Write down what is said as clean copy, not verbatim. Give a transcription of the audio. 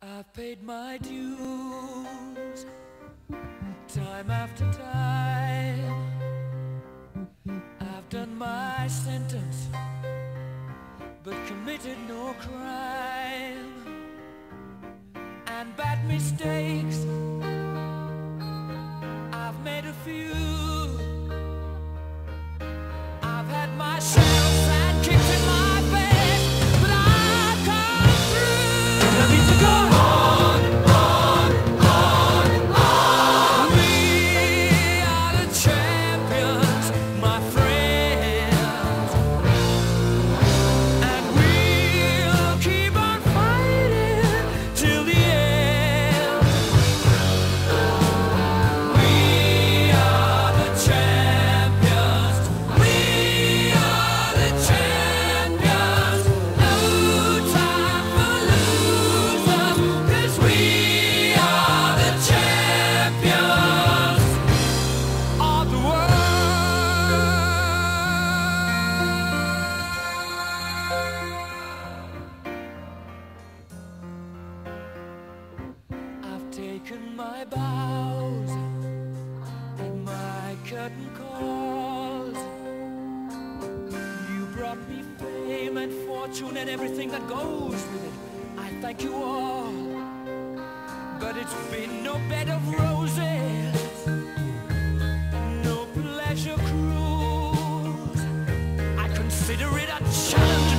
I've paid my dues time after time. I've done my sentence but committed no crime. And bad mistakes I've made a few. I've had my share of sand kicked in my face, but I've come through. I need to go on, on, on, on. We are the champions, my friends, and we'll keep on fighting till the end. We are the champions. We are the champions. No time for losers, 'cause we are the champions of the world. I've taken my bows and my curtain calls. You brought me fame and fortune and everything that goes with it. I thank you all, but it's been no bed of roses, no pleasure cruise. I consider it a challenge